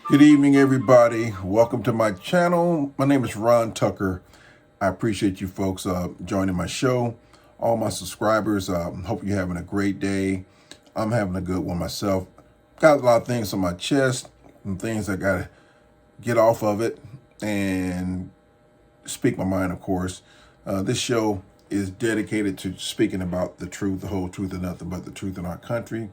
Good evening, everybody. Welcome to my channel. My name is Ron Tucker. I appreciate you folks joining my show. All my subscribers, hope you're having a great day. I'm having a good one myself. Got a lot of things on my chest and things I got to get off of it and speak my mind, of course. This show is dedicated to speaking about the truth, the whole truth, and nothing but the truth in our country,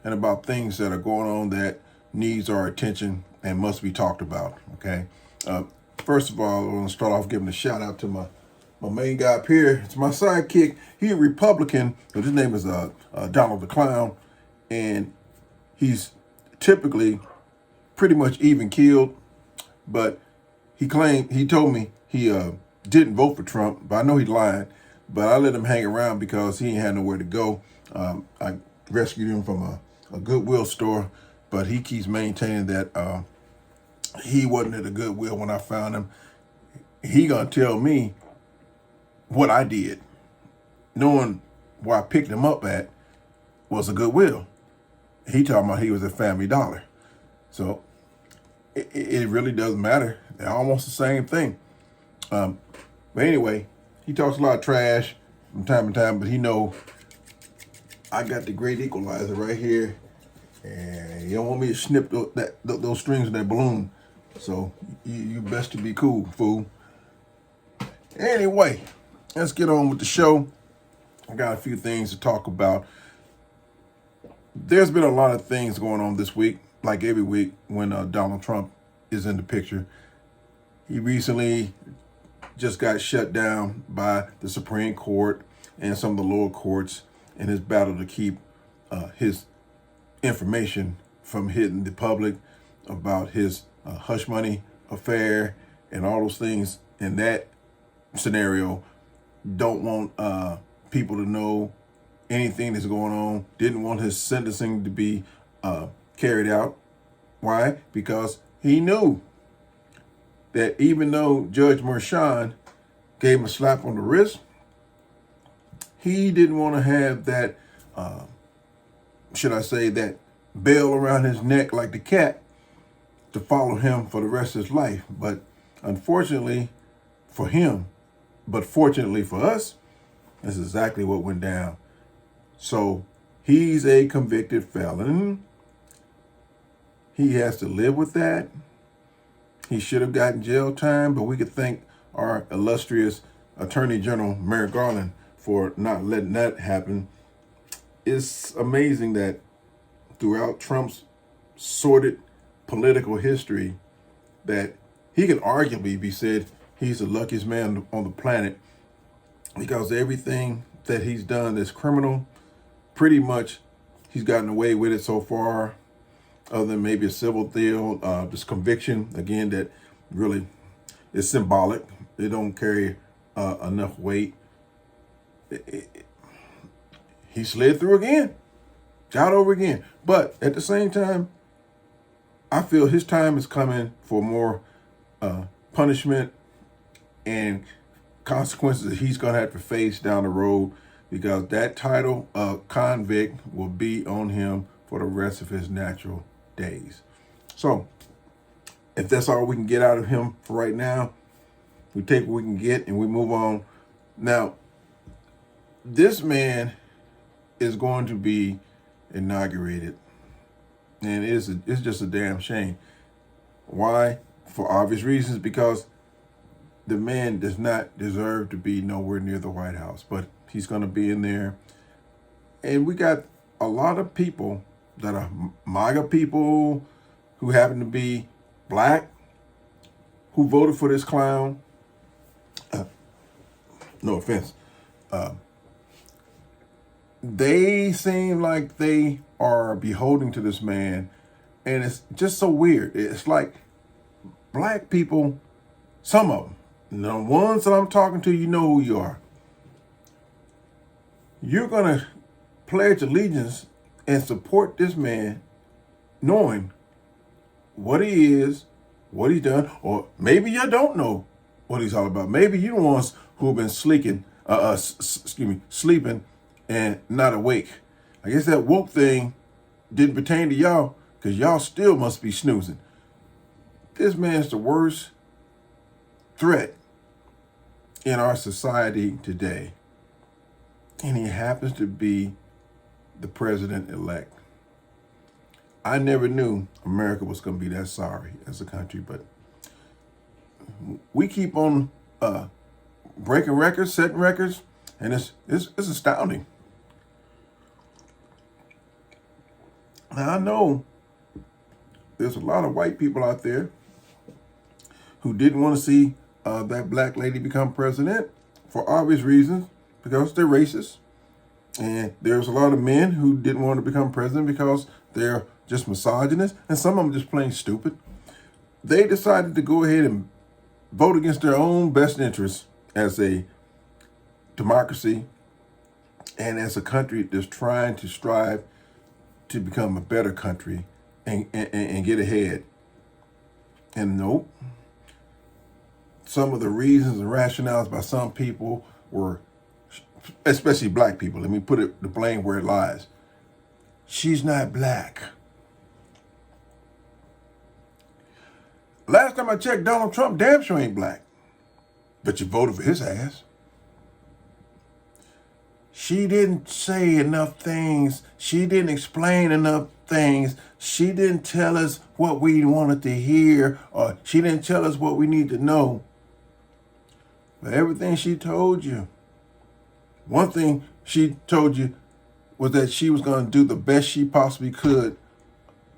and about things that are going on that needs our attention and must be talked about. Okay. First of all, I want to start off giving a shout out to my main guy up here. It's my sidekick. He's a Republican, but his name is Donald the Clown, and he's typically pretty much even keeled. But he told me he didn't vote for Trump, but I know he lied. But I let him hang around because he ain't had nowhere to go. I rescued him from a Goodwill store, but he keeps maintaining that he wasn't at a Goodwill when I found him. He gonna tell me what I did, knowing where I picked him up at was a Goodwill. He talking about he was at Family Dollar. So it really doesn't matter. They're almost the same thing. But anyway, he talks a lot of trash from time to time, but he know I got the great equalizer right here, and you don't want me to snip those strings in that balloon. So you best to be cool, fool. Anyway, let's get on with the show. I got a few things to talk about. There's been a lot of things going on this week, like every week when Donald Trump is in the picture. He recently just got shut down by the Supreme Court and some of the lower courts in his battle to keep his information from hitting the public about his hush money affair and all those things in that scenario. Don't want people to know anything that's going on. Didn't want his sentencing to be carried out. Why? Because he knew that even though Judge Merchan gave him a slap on the wrist, he didn't want to have that, should I say, that bell around his neck like the cat to follow him for the rest of his life. But unfortunately for him, but fortunately for us, that's exactly what went down. So he's a convicted felon. He has to live with that. He should have gotten jail time, but we could thank our illustrious Attorney General Merrick Garland for not letting that happen. It's amazing that throughout Trump's sordid political history, that he can arguably be said he's the luckiest man on the planet, because everything that he's done that's criminal, pretty much he's gotten away with it so far, other than maybe a civil deal, this conviction, again, that really is symbolic. They don't carry enough weight. He slid through again, got over again. But at the same time, I feel his time is coming for more punishment and consequences that he's going to have to face down the road, because that title of convict will be on him for the rest of his natural days. So if that's all we can get out of him for right now, we take what we can get and we move on. Now, this man is going to be inaugurated, and it's just a damn shame. Why? For obvious reasons, because the man does not deserve to be nowhere near the White House, but he's going to be in there. And we got a lot of people that are MAGA people who happen to be black who voted for this clown. No offense. They seem like they are beholden to this man, and it's just so weird. It's like black people, some of them, the ones that I'm talking to, you know who you are. You're going to pledge allegiance and support this man knowing what he is, what he's done, or maybe you don't know what he's all about. Maybe you're the ones who have been sleeping and not awake. I guess that woke thing didn't pertain to y'all, because y'all still must be snoozing. This man's the worst threat in our society today. And he happens to be the president-elect. I never knew America was going to be that sorry as a country, but we keep on breaking records, setting records, and it's astounding. Now, I know there's a lot of white people out there who didn't want to see that black lady become president for obvious reasons, because they're racist. And there's a lot of men who didn't want to become president because they're just misogynist, and some of them just plain stupid. They decided to go ahead and vote against their own best interests as a democracy and as a country that's trying to strive to become a better country and get ahead. And nope, some of the reasons and rationales by some people were, especially black people, let me put the blame where it lies. She's not black. Last time I checked, Donald Trump damn sure ain't black. But you voted for his ass. She didn't say enough things. She didn't explain enough things. She didn't tell us what we wanted to hear, or she didn't tell us what we need to know. But everything she told you, one thing she told you was that she was going to do the best she possibly could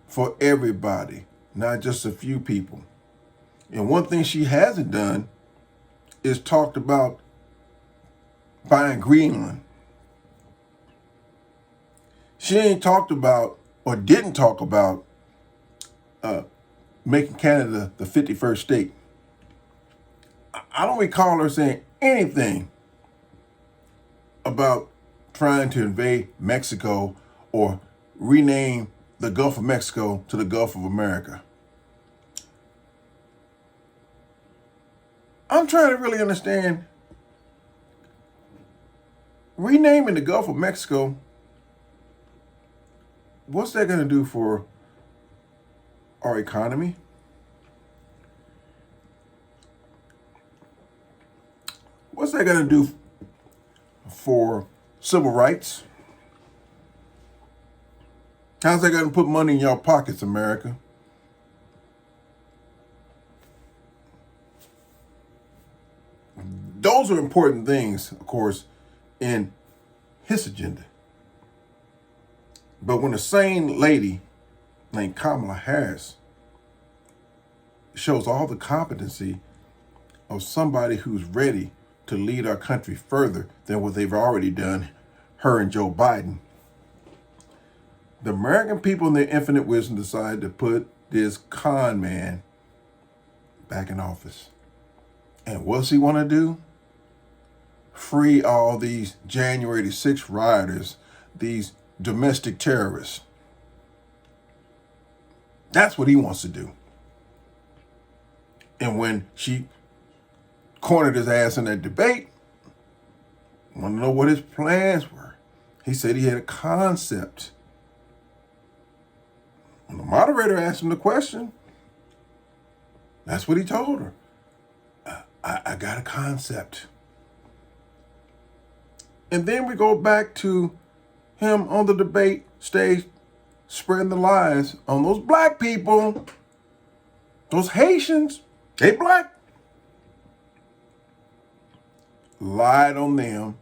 for everybody, not just a few people. And one thing she hasn't done is talked about buying Greenland. She ain't talked about, or didn't talk about, making Canada the 51st state. I don't recall her saying anything about trying to invade Mexico or rename the Gulf of Mexico to the Gulf of America. I'm trying to really understand, renaming the Gulf of Mexico, what's that going to do for our economy? What's that going to do for civil rights? How's that going to put money in your pockets, America? Those are important things, of course, in his agenda. But when a sane lady named Kamala Harris shows all the competency of somebody who's ready to lead our country further than what they've already done, her and Joe Biden, the American people in their infinite wisdom decided to put this con man back in office. And what's he want to do? Free all these January the 6th rioters, these domestic terrorists. That's what he wants to do. And when she cornered his ass in that debate, want to know what his plans were. He said he had a concept. When the moderator asked him the question, that's what he told her. I got a concept. And then we go back to him on the debate stage spreading the lies on those black people, those Haitians, they black. Lied on them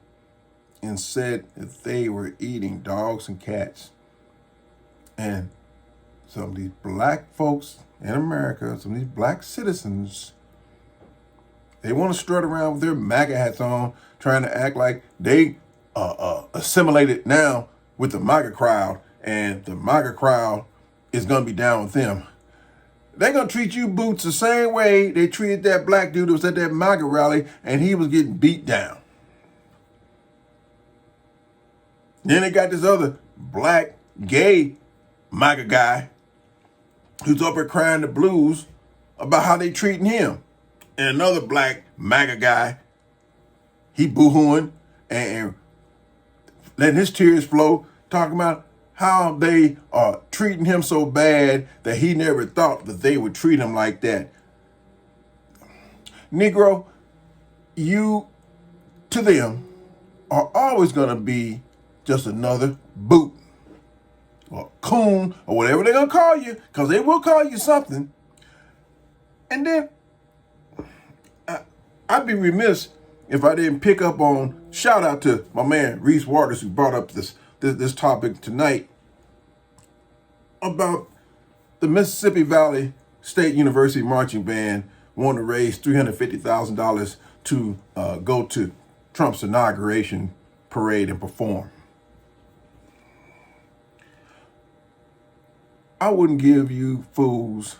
and said that they were eating dogs and cats. And some of these black folks in America, some of these black citizens, they want to strut around with their MAGA hats on, trying to act like they assimilated now with the MAGA crowd, and the MAGA crowd is going to be down with them. They're going to treat you boots the same way they treated that black dude who was at that MAGA rally and he was getting beat down. Then they got this other black, gay MAGA guy who's up here crying the blues about how they treating him. And another black MAGA guy, he boo-hooing and letting his tears flow, talking about how they are treating him so bad that he never thought that they would treat him like that. Negro, you to them are always going to be just another boot or coon or whatever they're going to call you, because they will call you something. And then I'd be remiss if I didn't pick up on, shout out to my man Reese Waters, who brought up this topic tonight about the Mississippi Valley State University Marching Band wanting to raise $350,000 to go to Trump's inauguration parade and perform. I wouldn't give you fools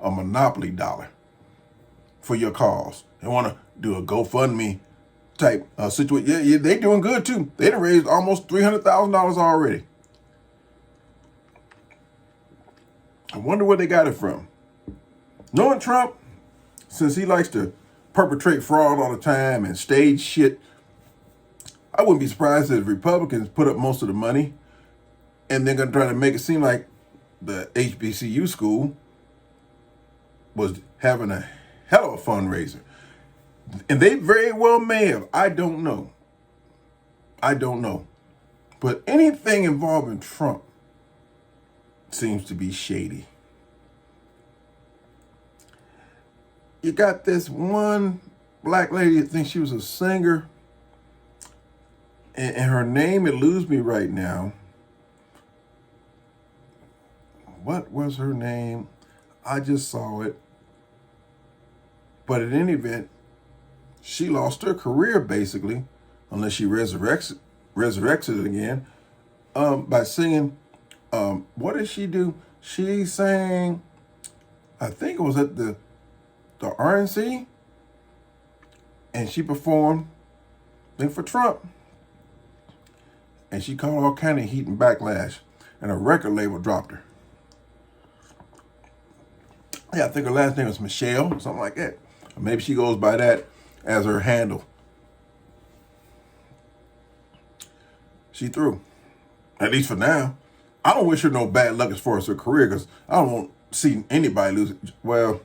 a monopoly dollar for your cause. They want to do a GoFundMe type situation. Yeah, they doing good too. They done raised almost $300,000 already. I wonder where they got it from. Knowing Trump, since he likes to perpetrate fraud all the time and stage shit, I wouldn't be surprised if Republicans put up most of the money and they're going to try to make it seem like the HBCU school was having a hell of a fundraiser. And they very well may have. I don't know. But anything involving Trump seems to be shady. You got this one black lady that thinks she was a singer, and her name eludes me right now. What was her name? I just saw it. But in any event, she lost her career basically, unless she resurrects it again, by singing. What did she do? She sang, I think it was at the RNC, and she performed, I think, for Trump. And she caught all kind of heat and backlash, and a record label dropped her. Yeah, I think her last name was Michelle, something like that. Or maybe she goes by that as her handle. She through, at least for now. I don't wish her no bad luck as far as her career, because I don't want to see anybody lose. Well,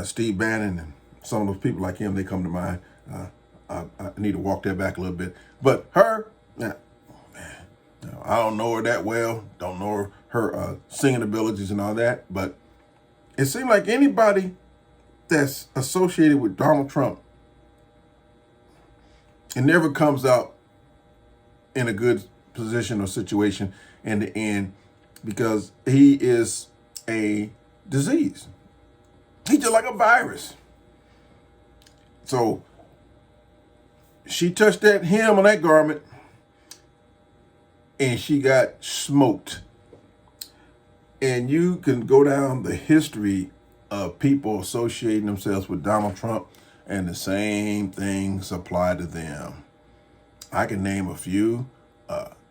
Steve Bannon and some of those people like him, they come to mind. I need to walk that back a little bit. But her, I don't know her that well. Don't know her singing abilities and all that. But it seemed like anybody that's associated with Donald Trump, it never comes out in a good position or situation in the end, because he is a disease. He's just like a virus. So she touched that hem on that garment and she got smoked. And you can go down the history of people associating themselves with Donald Trump, and the same things apply to them. I can name a few.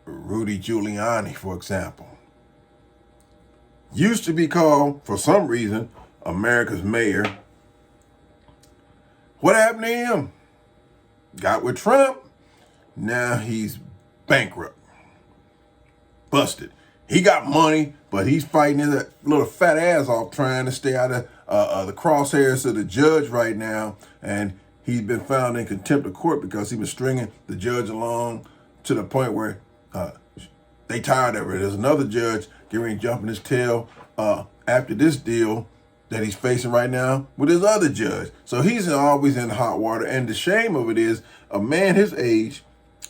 Rudy Giuliani, for example, used to be called, for some reason, America's mayor. What happened to him? Got with Trump. Now he's bankrupt. Busted. He got money, but he's fighting his little fat ass off trying to stay out of the crosshairs of the judge right now. And he's been found in contempt of court because he was stringing the judge along to the point where they tired of it. There's another judge getting ready to jump in his tail after this deal that he's facing right now with his other judge. So he's always in hot water. And the shame of it is, a man his age,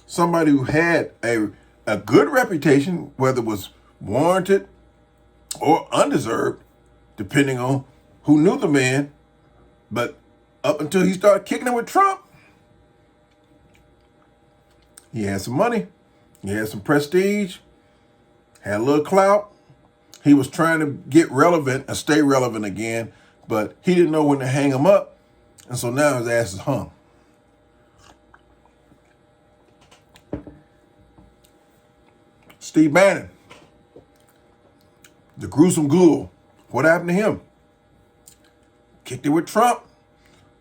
somebody who had a good reputation, whether it was warranted or undeserved, depending on who knew the man, but up until he started kicking it with Trump, he had some money, he had some prestige, had a little clout. He was trying to get relevant and stay relevant again, but he didn't know when to hang him up, and so now his ass is hung. Steve Bannon, the gruesome ghoul, what happened to him? Kicked it with Trump,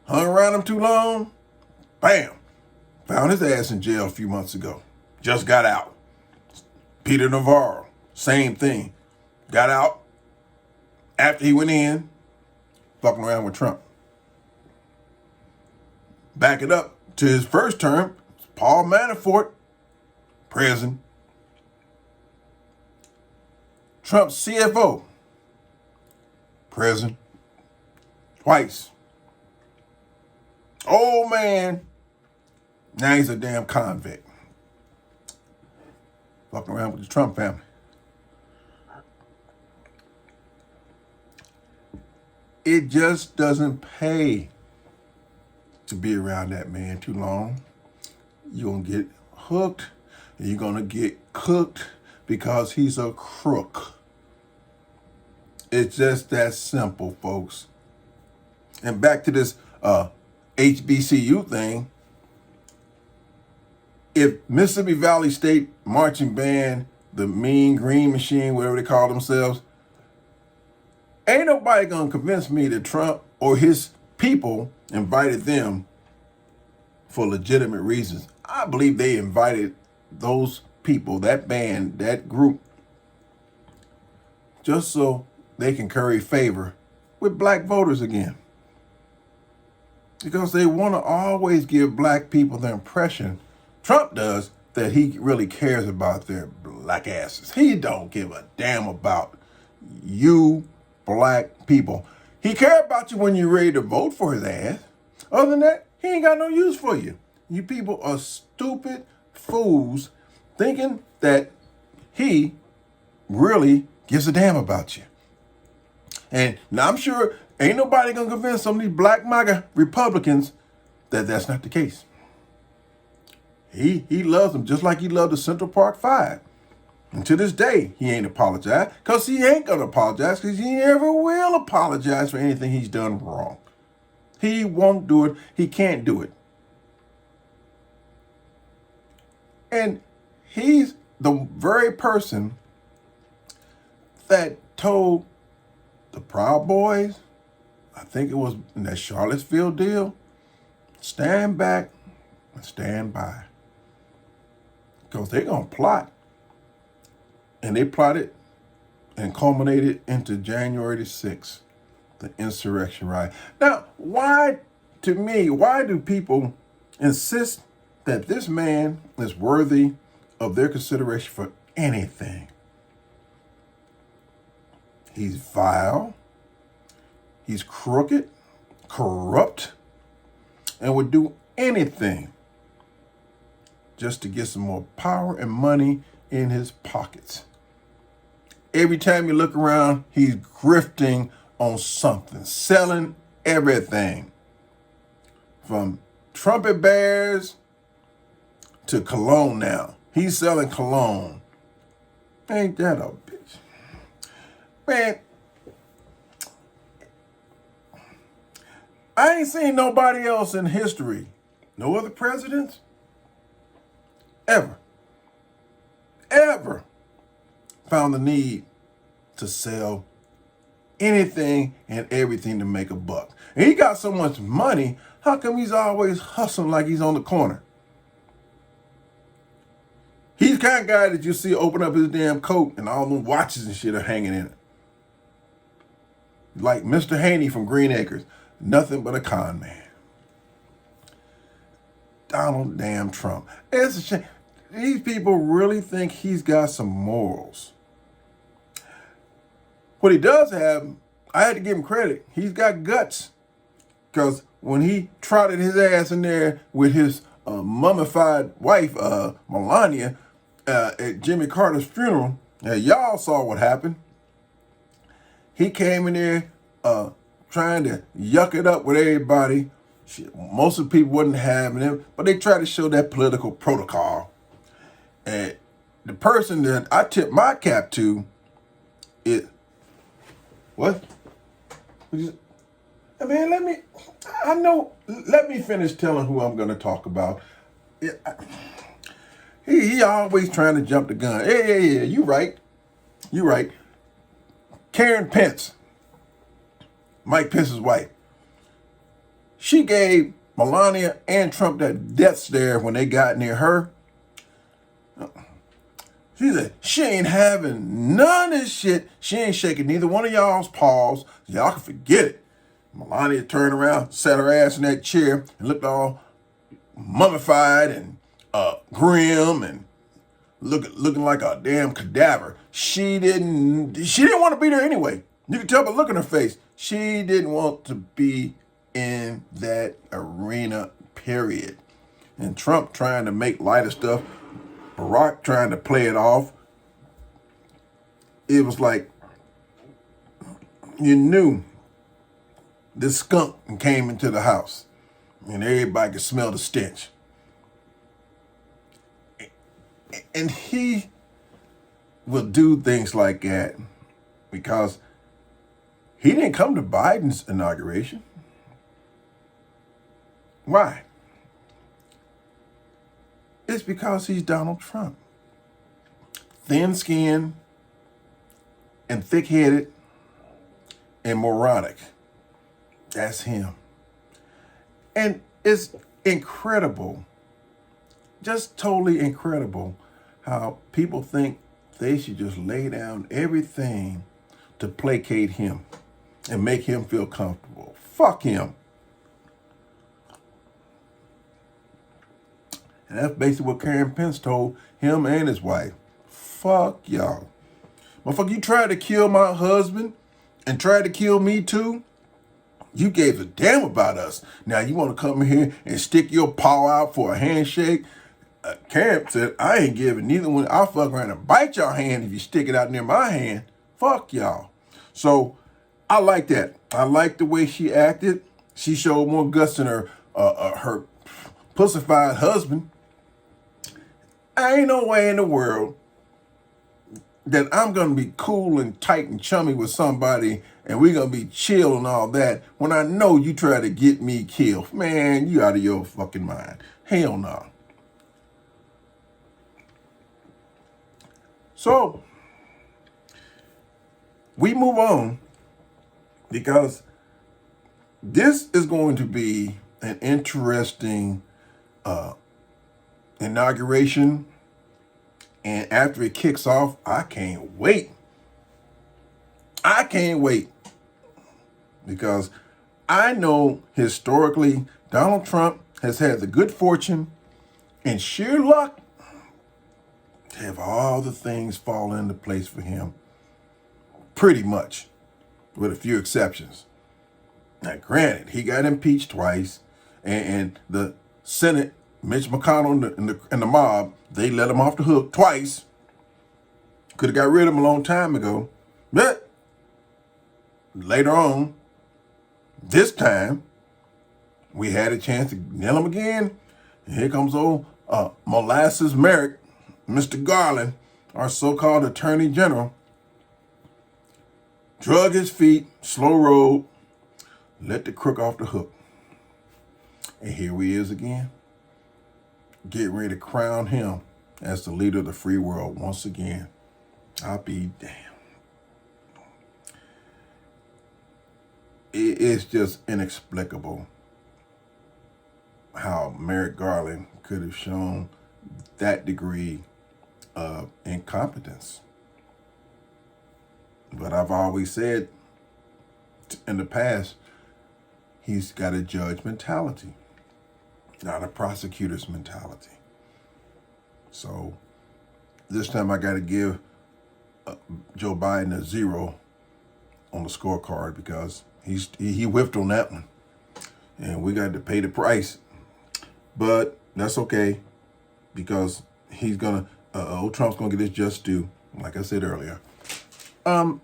hung around him too long, bam, found his ass in jail a few months ago. Just got out. Peter Navarro, same thing. Got out after he went in, fucking around with Trump. Back it up to his first term, Paul Manafort, prison. Trump's CFO, prison. Twice. Old man, now he's a damn convict. Fucking around with the Trump family. It just doesn't pay to be around that man too long. You're going to get hooked and you're going to get cooked because he's a crook. It's just that simple, folks. And back to this HBCU thing. If Mississippi Valley State Marching Band, the Mean Green Machine, whatever they call themselves, ain't nobody going to convince me that Trump or his people invited them for legitimate reasons. I believe they invited those people, that band, that group, just so they can curry favor with black voters again. Because they want to always give black people the impression, Trump does, that he really cares about their black asses. He don't give a damn about you black people. He cares about you when you're ready to vote for his ass. Other than that, he ain't got no use for you. You people are stupid fools thinking that he really gives a damn about you. And now I'm sure ain't nobody gonna convince some of these black MAGA Republicans that that's not the case. He loves them just like he loved the Central Park Five. And to this day, he ain't apologized because he ain't gonna apologize because he never will apologize for anything he's done wrong. He won't do it. He can't do it. And he's the very person that told the Proud Boys, I think it was in that Charlottesville deal, stand back and stand by. Because they're going to plot. And they plotted and culminated into January the 6th, the insurrection riot. Now, why do people insist that this man is worthy of their consideration for anything? He's vile, he's crooked, corrupt, and would do anything just to get some more power and money in his pockets. Every time you look around, he's grifting on something, selling everything. From trumpet bears to cologne now. He's selling cologne. Ain't that a bitch? Man, I ain't seen nobody else in history, no other presidents, ever found the need to sell anything and everything to make a buck. And he got so much money, how come he's always hustling like he's on the corner? He's the kind of guy that you see open up his damn coat and all them watches and shit are hanging in it. Like Mr. Haney from Green Acres, nothing but a con man. Donald damn Trump. It's a shame. These people really think he's got some morals. What he does have, I had to give him credit. He's got guts. Because when he trotted his ass in there with his mummified wife, Melania, at Jimmy Carter's funeral, y'all saw what happened. He came in there trying to yuck it up with everybody. Shit, most of the people wasn't having him, but they tried to show that political protocol. And the person that I tip my cap to is, what? I mean, let me finish telling who I'm going to talk about. He always trying to jump the gun. Yeah, you right. Karen Pence, Mike Pence's wife, she gave Melania and Trump that death stare when they got near her. She said, she ain't having none of this shit. She ain't shaking neither one of y'all's paws. Y'all can forget it. Melania turned around, sat her ass in that chair, and looked all mummified and grim and looking like a damn cadaver. She didn't want to be there anyway. You can tell by look in her face. She didn't want to be in that arena, period. And Trump trying to make light of stuff, Barack trying to play it off. It was like you knew this skunk came into the house and everybody could smell the stench. And he will do things like that because he didn't come to Biden's inauguration. Why? It's because he's Donald Trump. Thin-skinned and thick-headed and moronic. That's him. And it's incredible, just totally incredible, how people think they should just lay down everything to placate him and make him feel comfortable. Fuck him. And that's basically what Karen Pence told him and his wife. Fuck y'all. Motherfucker, you tried to kill my husband and tried to kill me too? You gave a damn about us. Now you want to come here and stick your paw out for a handshake? Karen said, I ain't giving neither one. I'll fuck around and bite your hand if you stick it out near my hand. Fuck y'all. So I like that. I like the way she acted. She showed more guts than her pussified husband. Ain't no way in the world that I'm going to be cool and tight and chummy with somebody and we're going to be chill and all that when I know you try to get me killed. Man, you out of your fucking mind. Hell no. So, we move on because this is going to be an interesting inauguration. And after it kicks off, I can't wait. I can't wait. Because I know historically Donald Trump has had the good fortune and sheer luck to have all the things fall into place for him. Pretty much. With a few exceptions. Now granted, he got impeached twice. And the Senate, Mitch McConnell and the mob, they let him off the hook twice. Could have got rid of him a long time ago. But later on, this time, we had a chance to nail him again. And here comes old Molasses Merrick, Mr. Garland, our so-called Attorney General. Drug his feet, slow roll, let the crook off the hook. And here he is again. Get ready to crown him as the leader of the free world once again. I'll be damned. It's just inexplicable how Merrick Garland could have shown that degree of incompetence. But I've always said in the past, he's got a judge mentality, not a prosecutor's mentality. So this time I got to give Joe Biden a 0 on the scorecard because he whiffed on that one. And we got to pay the price. But that's okay because he's going to, old Trump's going to get his just due, like I said earlier. Now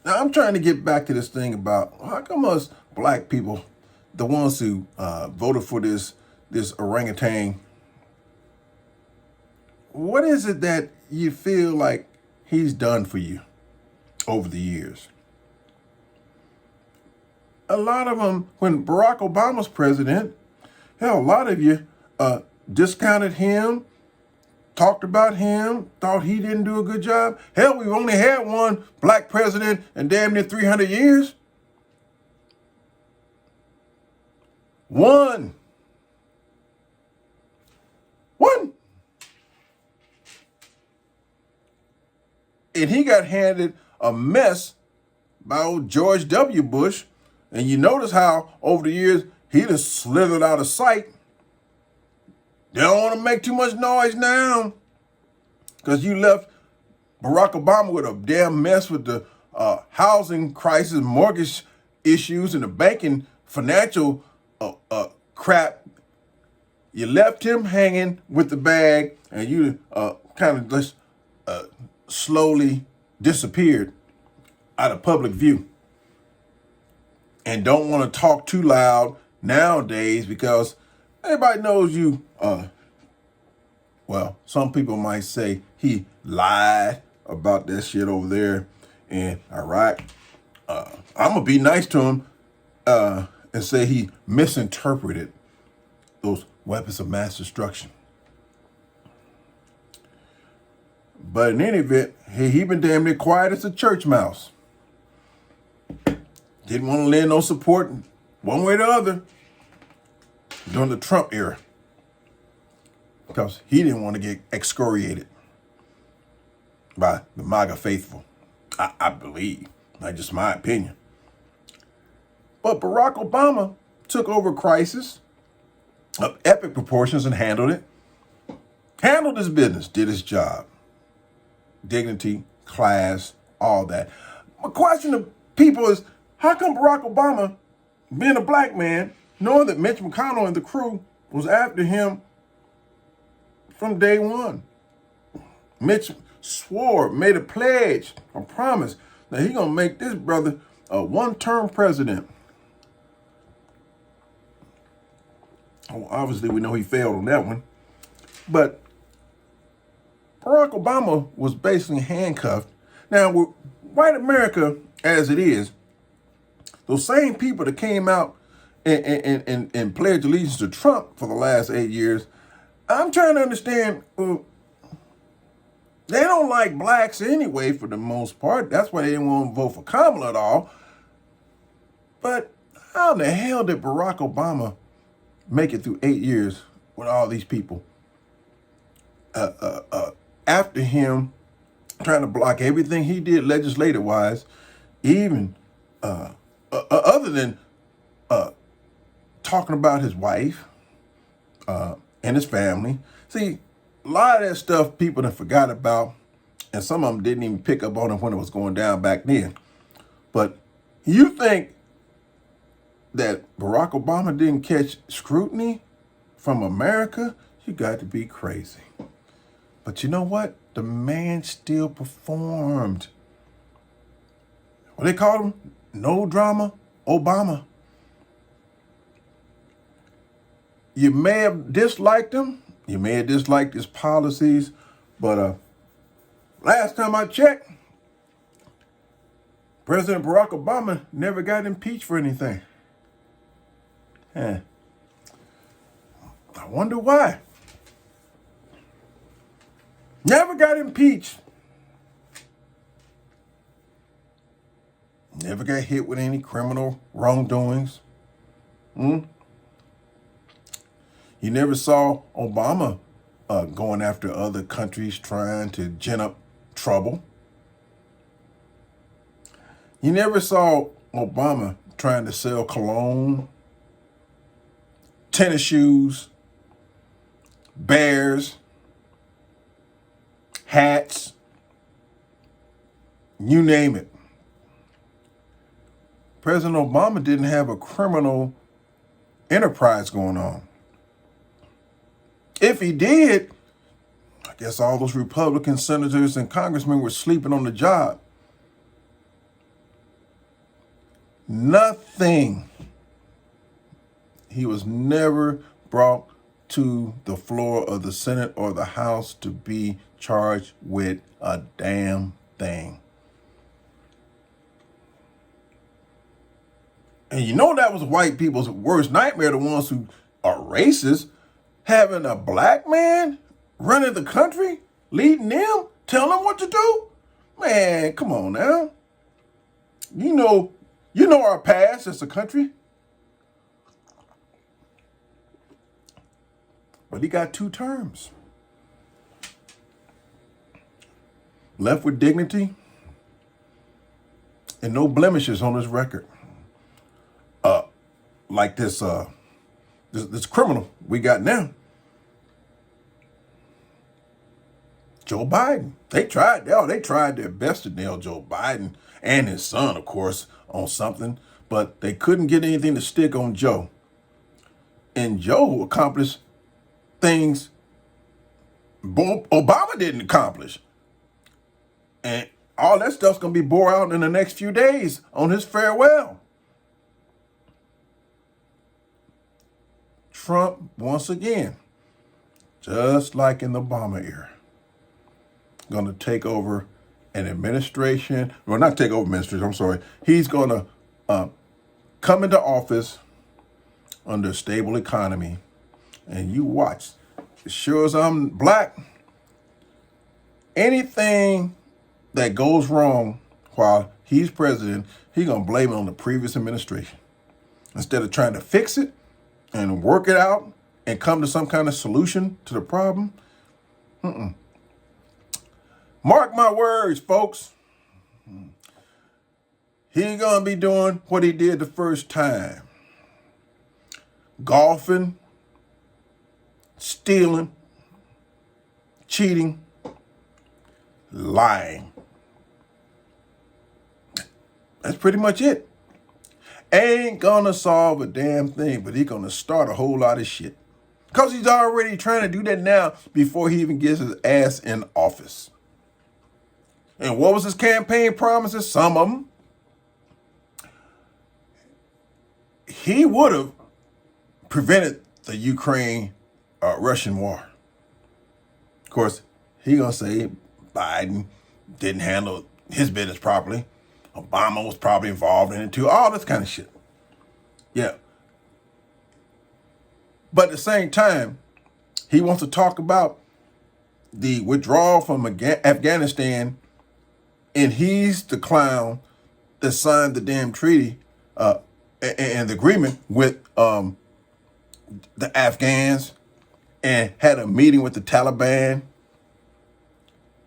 I'm trying to get back to this thing about how come us black people, the ones who voted for this orangutan, what is it that you feel like he's done for you over the years? A lot of them, when Barack Obama's president, hell, a lot of you discounted him, talked about him, thought he didn't do a good job. Hell, we've only had one black president in damn near 300 years. One. and he got handed a mess by old George W. Bush. And you notice how over the years he just slithered out of sight. They don't want to make too much noise now because you left Barack Obama with a damn mess with the housing crisis, mortgage issues, and the banking financial crap. You left him hanging with the bag, and you kind of just slowly disappeared out of public view. And don't want to talk too loud nowadays because everybody knows you. Well, some people might say he lied about that shit over there in Iraq. I'm going to be nice to him and say he misinterpreted those weapons of mass destruction. But in any event, he been damn near quiet as a church mouse. Didn't want to lend no support one way or the other during the Trump era because he didn't want to get excoriated by the MAGA faithful, I believe. Not just my opinion. But Barack Obama took over a crisis of epic proportions and handled it. Handled his business, did his job. Dignity, class, all that. My question to people is, how come Barack Obama, being a black man, knowing that Mitch McConnell and the crew was after him from day one? Mitch swore, made a pledge, a promise that he gonna make this brother a one-term president. Oh, obviously, we know he failed on that one. But Barack Obama was basically handcuffed. Now, with white America as it is, those same people that came out and pledged allegiance to Trump for the last 8 years, I'm trying to understand, they don't like blacks anyway for the most part. That's why they didn't want to vote for Kamala at all. But how the hell did Barack Obama make it through 8 years with all these people after him, trying to block everything he did legislative-wise, even other than talking about his wife and his family? See, a lot of that stuff people done forgot about, and some of them didn't even pick up on it when it was going down back then. But you think that Barack Obama didn't catch scrutiny from America? You got to be crazy. But you know what? The man still performed. What they call him? No drama Obama. You may have disliked him. You may have disliked his policies. But last time I checked, President Barack Obama never got impeached for anything. I wonder why. Never got impeached. Never got hit with any criminal wrongdoings. You never saw Obama going after other countries trying to gin up trouble. You never saw Obama trying to sell cologne, tennis shoes, bears, hats, you name it. President Obama didn't have a criminal enterprise going on. If he did, I guess all those Republican senators and congressmen were sleeping on the job. Nothing. He was never brought to the floor of the Senate or the House to be charged with a damn thing. And you know that was white people's worst nightmare, the ones who are racist, having a black man running the country, leading them, telling them what to do. Man, come on now. You know our past as a country. But he got 2 terms. left with dignity and no blemishes on his record. Like this criminal we got now, Joe Biden. They tried their best to nail Joe Biden and his son, of course, on something, but they couldn't get anything to stick on Joe. And Joe accomplished things Obama didn't accomplish. And all that stuff's going to be bore out in the next few days on his farewell. Trump, once again, just like in the Obama era, going to take over an administration. Well, not take over administration, I'm sorry. He's going to come into office under a stable economy. And you watch. As sure as I'm black, anything that goes wrong while he's president, he's going to blame it on the previous administration. Instead of trying to fix it and work it out and come to some kind of solution to the problem. Mark my words, folks. He's going to be doing what he did the first time. Golfing, stealing, cheating, lying. That's pretty much it. Ain't gonna solve a damn thing, but he's gonna start a whole lot of shit. Because he's already trying to do that now before he even gets his ass in office. And what was his campaign promises? Some of them. He would have prevented the Ukraine-Russian war. Of course, he gonna say Biden didn't handle his business properly. Obama was probably involved in it too. All this kind of shit. Yeah. But at the same time, he wants to talk about the withdrawal from Afghanistan, and he's the clown that signed the damn treaty and the agreement with the Afghans and had a meeting with the Taliban,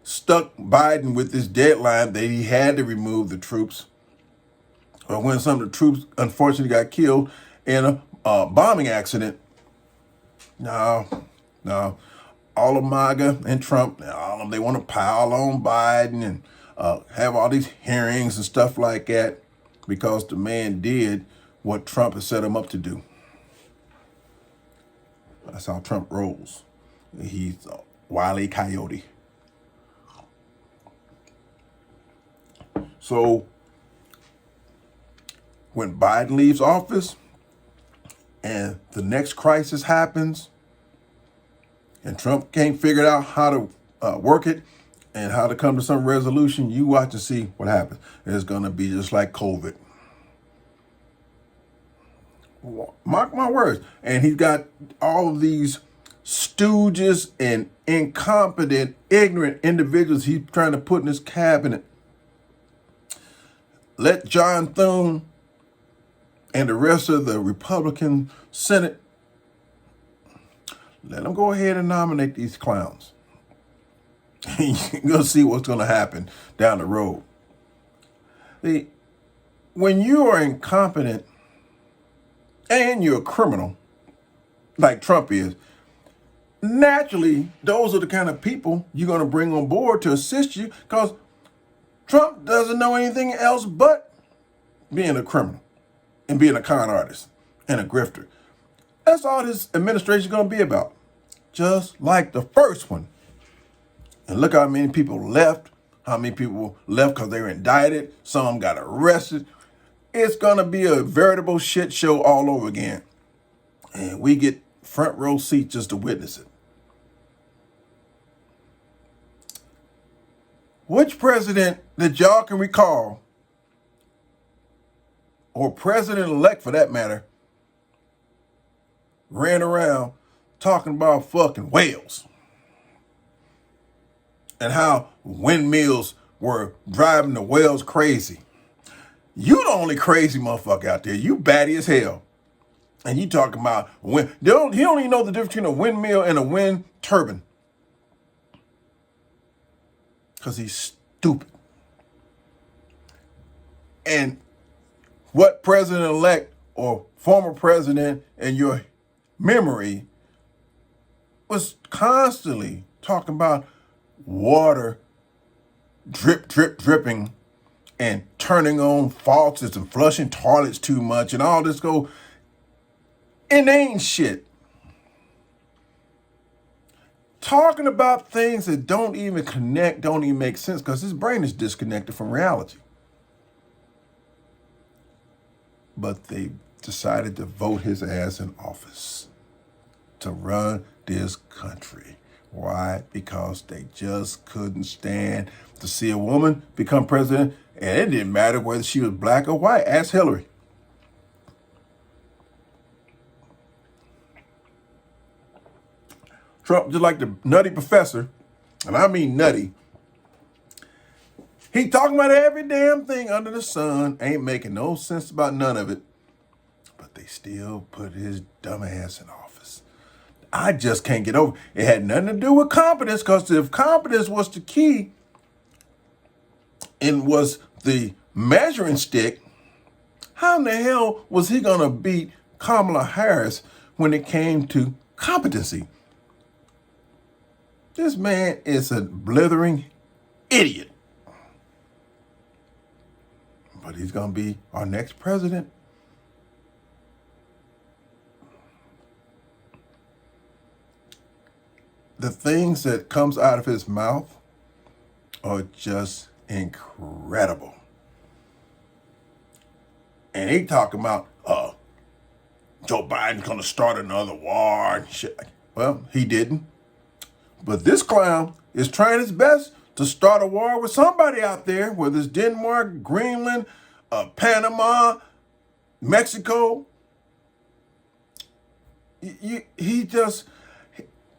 stuck Biden with this deadline that he had to remove the troops. Or when some of the troops unfortunately got killed in a bombing accident. No. All of MAGA and Trump, all of them, they want to pile on Biden and have all these hearings and stuff like that because the man did what Trump has set him up to do. That's how Trump rolls. He's a Wile E. Coyote. So when Biden leaves office and the next crisis happens and Trump can't figure out how to work it and how to come to some resolution, you watch and see what happens. It's going to be just like COVID. Mark my words. And he's got all of these stooges and incompetent, ignorant individuals he's trying to put in his cabinet. Let John Thune and the rest of the Republican Senate, let them go ahead and nominate these clowns. You're going to see what's going to happen down the road. When you are incompetent and you're a criminal, like Trump is, naturally, those are the kind of people you're going to bring on board to assist you because Trump doesn't know anything else but being a criminal and being a con artist and a grifter. That's all this administration is going to be about. Just like the first one. And look how many people left. How many people left because they were indicted. Some got arrested. It's going to be a veritable shit show all over again. And we get front row seats just to witness it. Which president that y'all can recall, or president-elect for that matter, ran around talking about fucking whales and how windmills were driving the whales crazy? You the only crazy motherfucker out there. You batty as hell. And you talking about wind. He don't even know the difference between a windmill and a wind turbine. Because he's stupid. And what president-elect or former president in your memory was constantly talking about water dripping and turning on faucets and flushing toilets too much and all this inane shit. Talking about things that don't even connect, don't even make sense because his brain is disconnected from reality. But they decided to vote his ass in office to run this country. Why? Because they just couldn't stand to see a woman become president, and it didn't matter whether she was black or white. Ask Hillary. Trump, just like the nutty professor, and I mean nutty, he talking about every damn thing under the sun, ain't making no sense about none of it, but they still put his dumb ass in office. I just can't get over it. It had nothing to do with competence, because if competence was the key and was the measuring stick, how in the hell was he going to beat Kamala Harris when it came to competency? This man is a blithering idiot. But he's going to be our next president. The things that comes out of his mouth are just incredible. And he talking about Joe Biden's going to start another war and shit. Well, he didn't. But this clown is trying his best to start a war with somebody out there, whether it's Denmark, Greenland, Panama, Mexico.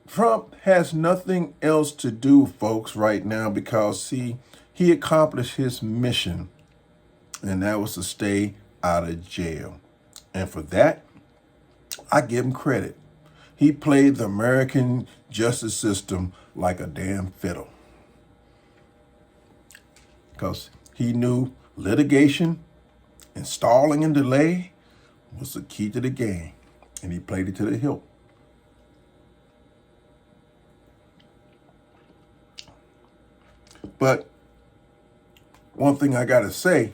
Trump has nothing else to do, folks, right now, because he accomplished his mission, and that was to stay out of jail. And for that, I give him credit. He played the American justice system like a damn fiddle, because he knew litigation and stalling and delay was the key to the game, and he played it to the hilt. But one thing I got to say,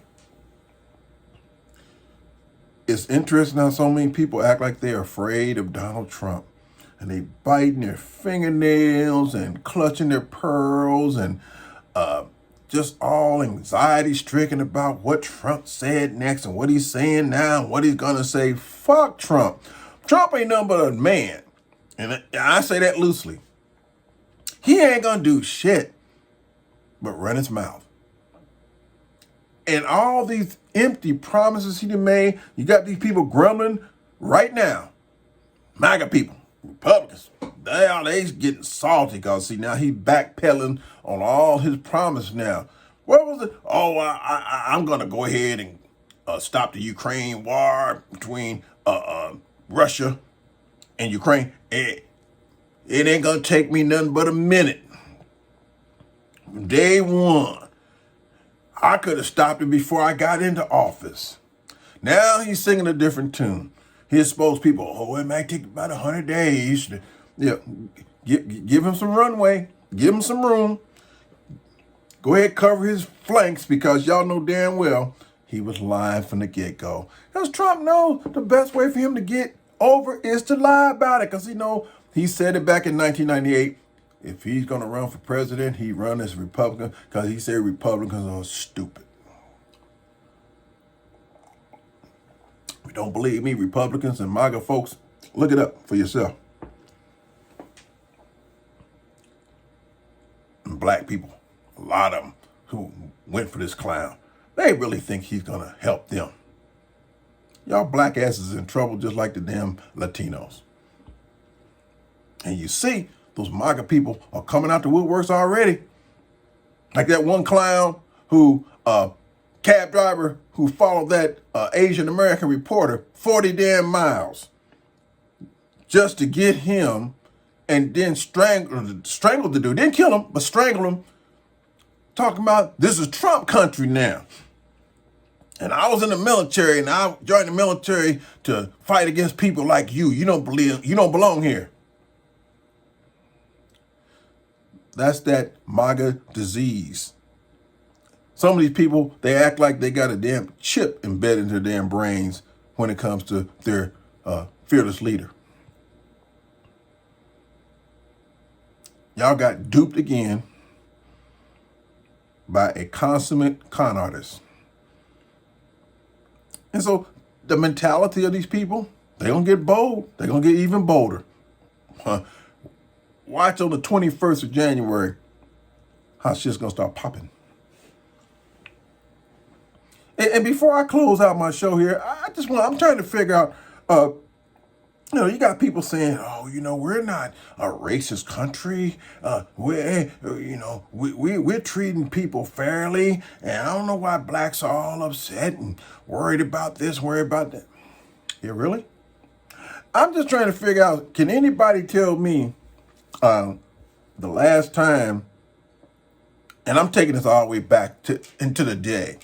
it's interesting how so many people act like they're afraid of Donald Trump. And they biting their fingernails and clutching their pearls and just all anxiety-stricken about what Trump said next and what he's saying now and what he's going to say. Fuck Trump. Trump ain't nothing but a man. And I say that loosely. He ain't going to do shit but run his mouth. And all these empty promises he done made, you got these people grumbling right now. MAGA people. Republicans, they getting salty because, see, now he's backpedaling on all his promise now. What was it? Oh, I'm going to go ahead and stop the Ukraine war between Russia and Ukraine. It ain't going to take me nothing but a minute. Day one, I could have stopped it before I got into office. Now he's singing a different tune. His spokespeople, it might take about 100 days. Give him some runway. Give him some room. Go ahead, cover his flanks, because y'all know damn well he was lying from the get-go. Because Trump knows the best way for him to get over is to lie about it. Because he said it back in 1998. If he's going to run for president, he'd run as a Republican, because he said Republicans are stupid. If you don't believe me, Republicans and MAGA folks, look it up for yourself. And black people, a lot of them who went for this clown, they really think he's going to help them. Y'all black asses in trouble just like the damn Latinos. And you see, those MAGA people are coming out the woodworks already. Like that one clown who, cab driver who followed that Asian American reporter 40 damn miles just to get him, and then strangled the dude. Didn't kill him, but strangled him talking about this is Trump country now. And I was in the military, and I joined the military to fight against people like you. You don't belong here. That's that MAGA disease. Some of these people, they act like they got a damn chip embedded in their damn brains when it comes to their fearless leader. Y'all got duped again by a consummate con artist. And so the mentality of these people, they're going to get bold. They're going to get even bolder. Watch on the 21st of January how shit's going to start popping. And before I close out my show here, I'm trying to figure out, you got people saying, oh, we're not a racist country. We're treating people fairly. And I don't know why blacks are all upset and worried about this, worried about that. Yeah, really? I'm just trying to figure out, can anybody tell me the last time, and I'm taking this all the way back into the day.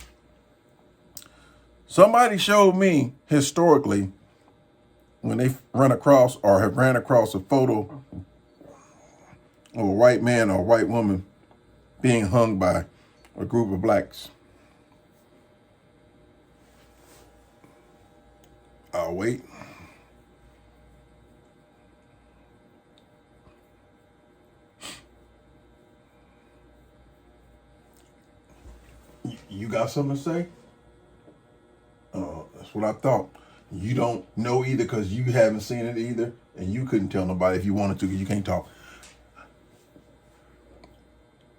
Somebody showed me historically when they run across or have ran across a photo of a white man or a white woman being hung by a group of blacks. I'll wait. You got something to say? That's what I thought. You don't know either because you haven't seen it either, and you couldn't tell nobody if you wanted to because you can't talk.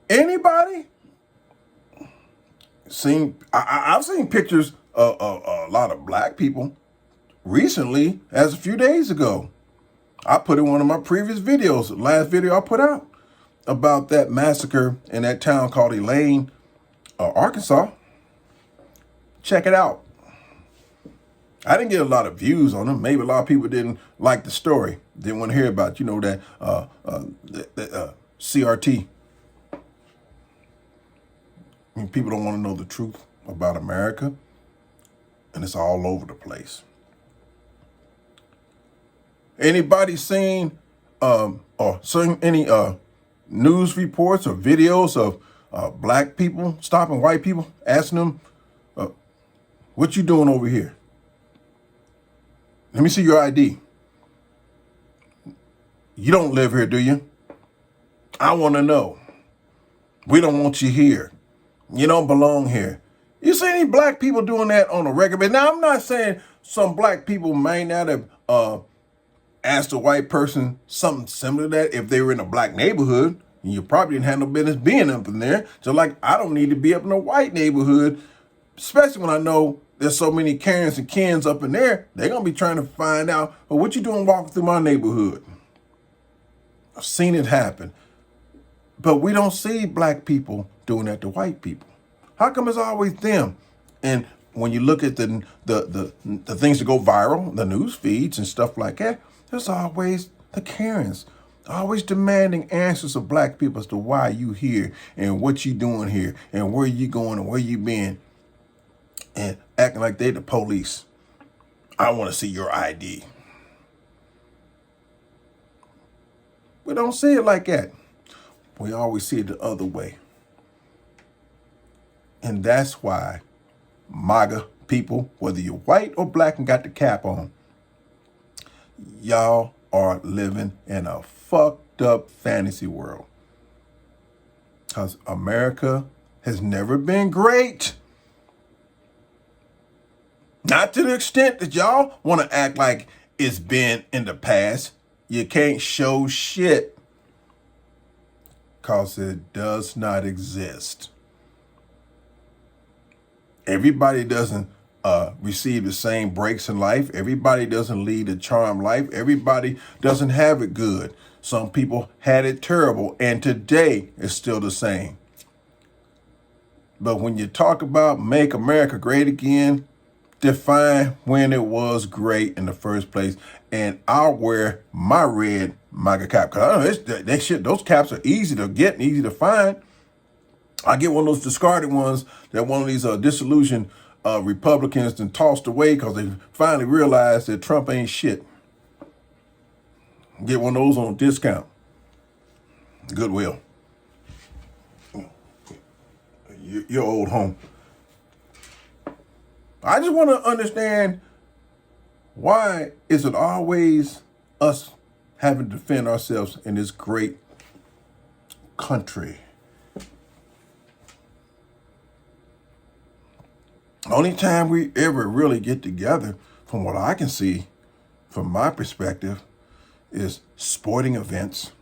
Anybody seen? I've seen pictures of a lot of black people recently, as a few days ago. I put in one of my previous videos, the last video I put out, about that massacre in that town called Elaine, Arkansas. Check it out. I didn't get a lot of views on them. Maybe a lot of people didn't like the story. Didn't want to hear about, that CRT. People don't want to know the truth about America. And it's all over the place. Anybody seen or seen any news reports or videos of black people stopping white people, asking them, what you doing over here? Let me see your ID. You don't live here, do you? I want to know. We don't want you here. You don't belong here. You see any black people doing that on a regular basis? Now, I'm not saying some black people may not have asked a white person something similar to that if they were in a black neighborhood. You probably didn't have no business being up in there. Just like I don't need to be up in a white neighborhood, especially when I know there's so many Karens and Kens up in there. They're going to be trying to find out, well, what you doing walking through my neighborhood? I've seen it happen. But we don't see black people doing that to white people. How come it's always them? And when you look at the things that go viral, the news feeds and stuff like that, there's always the Karens, always demanding answers of black people as to why you here and what you doing here and where you going and where you been. And acting like they the police. I want to see your ID. We don't see it like that. We always see it the other way. And that's why MAGA people, whether you're white or black and got the cap on, y'all are living in a fucked up fantasy world. Because America has never been great. Not to the extent that y'all want to act like it's been in the past. You can't show shit. Because it does not exist. Everybody doesn't receive the same breaks in life. Everybody doesn't lead a charmed life. Everybody doesn't have it good. Some people had it terrible. And today it's still the same. But when you talk about make America great again, define when it was great in the first place. And I'll wear my red MAGA cap. Because I know that shit, those caps are easy to get and easy to find. I get one of those discarded ones that one of these disillusioned Republicans then tossed away because they finally realized that Trump ain't shit. Get one of those on discount. Goodwill. Your old home. I just want to understand, why is it always us having to defend ourselves in this great country? Only time we ever really get together, from what I can see, from my perspective, is sporting events,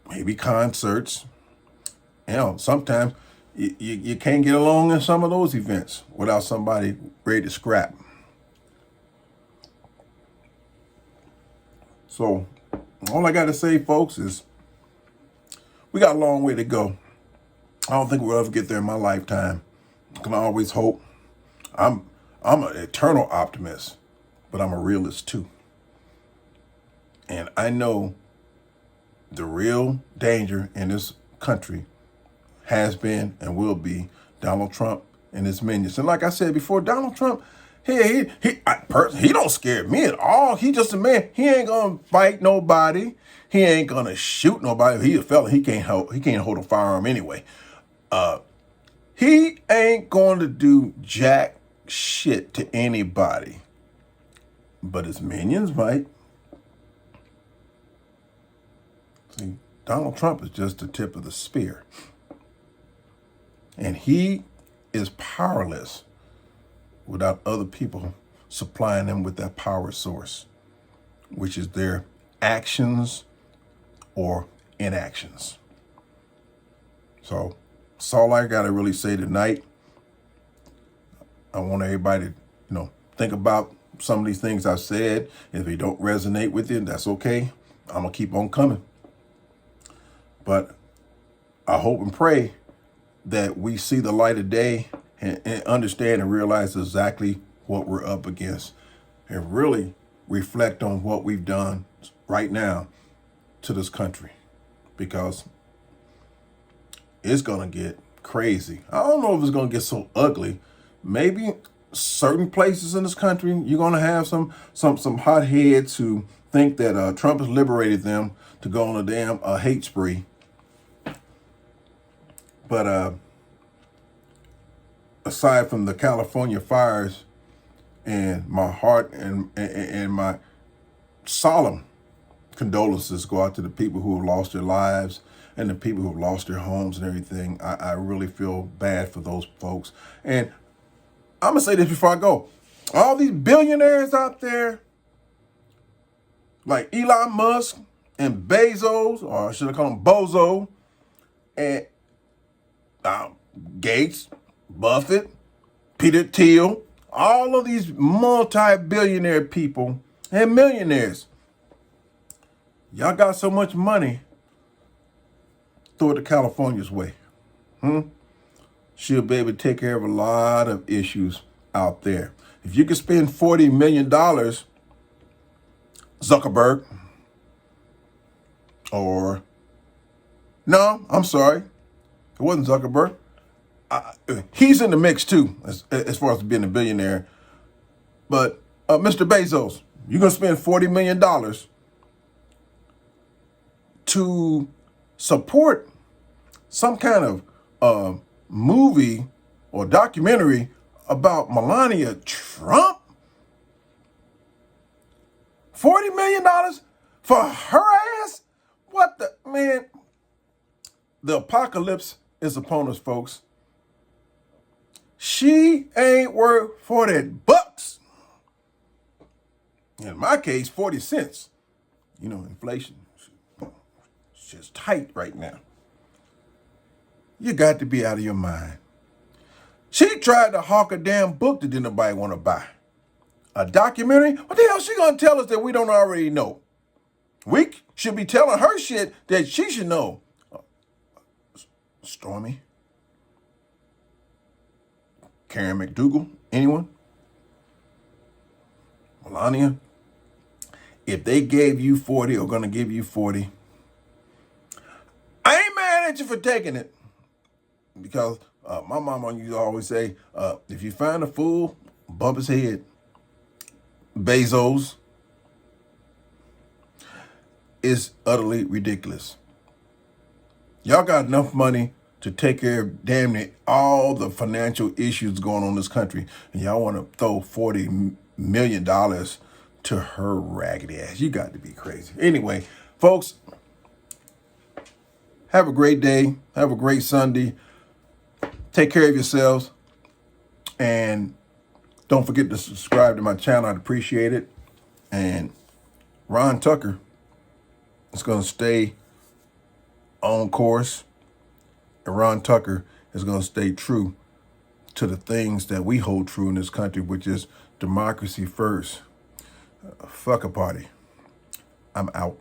maybe concerts. You know, sometimes you can't get along in some of those events without somebody ready to scrap. So all I got to say, folks, is we got a long way to go. I don't think we'll ever get there in my lifetime. I can always hope. I'm an eternal optimist, but I'm a realist too. And I know the real danger in this country has been and will be Donald Trump and his minions. And like I said before, Donald Trump, he don't scare me at all. He just a man. He ain't gonna fight nobody. He ain't gonna shoot nobody. He a fella. He can't hold a firearm anyway. He ain't going to do jack shit to anybody. But his minions might. See, Donald Trump is just the tip of the spear. And he is powerless without other people supplying them with that power source, which is their actions or inactions. So that's all I got to really say tonight. I want everybody to, think about some of these things I said. If they don't resonate with you, that's okay. I'm going to keep on coming. But I hope and pray that we see the light of day and understand and realize exactly what we're up against, and really reflect on what we've done right now to this country, because it's going to get crazy. I don't know if it's going to get so ugly. Maybe certain places in this country, you're going to have some hotheads who think that Trump has liberated them to go on a damn hate spree. But aside from the California fires, and my heart and my solemn condolences go out to the people who have lost their lives and the people who have lost their homes and everything. I really feel bad for those folks. And I'm going to say this before I go. All these billionaires out there, like Elon Musk and Bezos, or should I call him Bozo, and Gates, Buffett, Peter Thiel, all of these multi-billionaire people and millionaires, y'all got so much money, throw it to California's way. She'll be able to take care of a lot of issues out there. If you could spend $40 million, Zuckerberg, or, no, I'm sorry, it wasn't Zuckerberg. He's in the mix too, as far as being a billionaire. But Mr. Bezos, you're going to spend $40 million to support some kind of movie or documentary about Melania Trump? $40 million for her ass? What the, man? The apocalypse is upon us, folks. She ain't worth $40. In my case, 40 cents. Inflation. It's just tight right now. You got to be out of your mind. She tried to hawk a damn book that didn't nobody want to buy. A documentary? What the hell is she going to tell us that we don't already know? We should be telling her shit that she should know. Stormy? Karen McDougal? Anyone? Melania? If they gave you 40 or going to give you 40, I ain't mad at you for taking it. Because my mama used to always say, if you find a fool, bump his head. Bezos is utterly ridiculous. Y'all got enough money to take care of damn near all the financial issues going on in this country, and y'all want to throw $40 million to her raggedy ass. You got to be crazy. Anyway, folks, have a great day. Have a great Sunday. Take care of yourselves. And don't forget to subscribe to my channel. I'd appreciate it. And Ron Tucker is going to stay on course. And Ron Tucker is going to stay true to the things that we hold true in this country, which is democracy first. Fuck a party. I'm out.